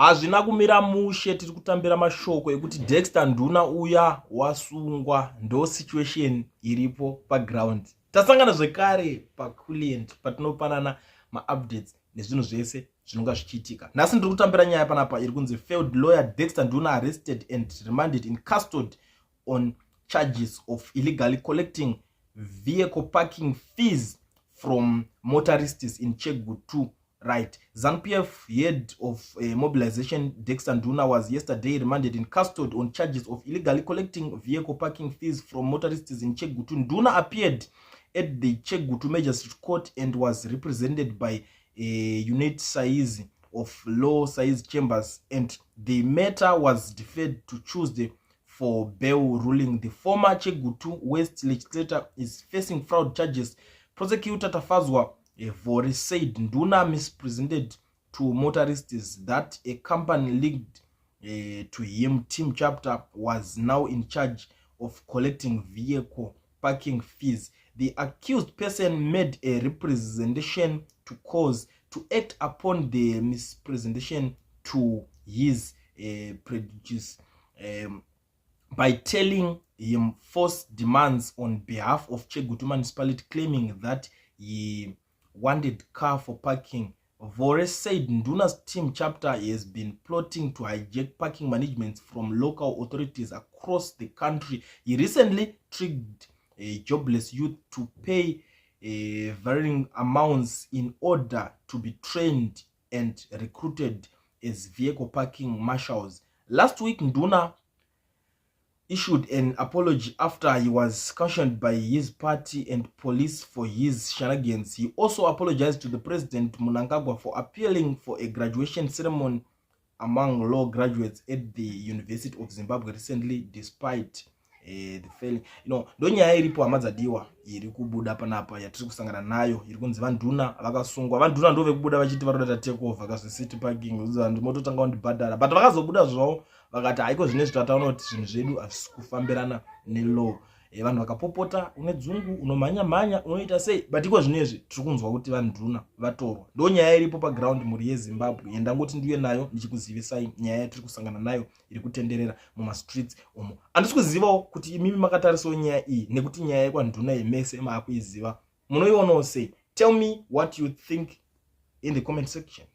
hazvina kumira mushe. Tiri kutambira mashoko ekuti Dexter Nduna uya wasungwa, ndo situation iripo paground. Tasangana zvekare paCoolant patinopanana maupdates nezvinhu zvese zvinonga zvichiitika. Nhasi ndiri kutambira nyaya panapa iri kunzi failed lawyer Dexter Nduna arrested and remanded in custody on charges of illegally collecting vehicle parking fees from motorists in Chegutu. Right. ZanuPf head of mobilization Dexter Nduna was yesterday remanded in custody on charges of illegally collecting vehicle parking fees from motorists in Chegutu. Nduna appeared at the Chegutu Magistrate Court and was represented by a unit size of law size chambers, and the matter was deferred to Tuesday for bail ruling. The former Chegutu West legislator is facing fraud charges. Prosecutor Tafazwa Vori said Nduna misrepresented to motorists that a company linked to him, Team Chapter, was now in charge of collecting vehicle parking fees. The accused person made a representation to cause to act upon the misrepresentation to his prejudice by telling him false demands on behalf of Chegutu municipality, claiming that he wanted car for parking. Vore said Nduna's Team Chapter has been plotting to hijack parking management from local authorities across the country. He recently tricked jobless youth to pay varying amounts in order to be trained and recruited as vehicle parking marshals. Last week, Nduna issued an apology after he was cautioned by his party and police for his shenanigans. He also apologized to the president Mnangagwa for appealing for a graduation ceremony among law graduates at the University of Zimbabwe recently, despite the failing. Ndo nyaya iripo amadzadiwa iri kubuda panapa yatiri kusangana nayo, iri kunzi vanduna vakasungwa. Vanduna ndo vekubuda vachiti varoda take over kazi city parking, vanhu mototanga kundibhadhara, but vakazobuda zvavo vakati haiko zvinezvi tataona kuti zvinhu zvedu hazvisi kufambirana nelaw. Vanhu vakapopota, une dzungu, unomhanya mhanya, unoita sei, but iko zvinezvi tiri kunzwa kuti vanduna vatorwa. Ndo nyaya iripo paground muri yeZimbabwe. Ndangoti ndiye nayo ndichikuzivisai nyaya yatiri kusangana nayo iri kutenderera mumastreets umo. Handisi kuzivawo kuti imimi makatarisawo nyaya iyi, nekuti nyaya yekwanduna yemese maakuiziva. Munoionawo sei? Tell me what you think in the comment section.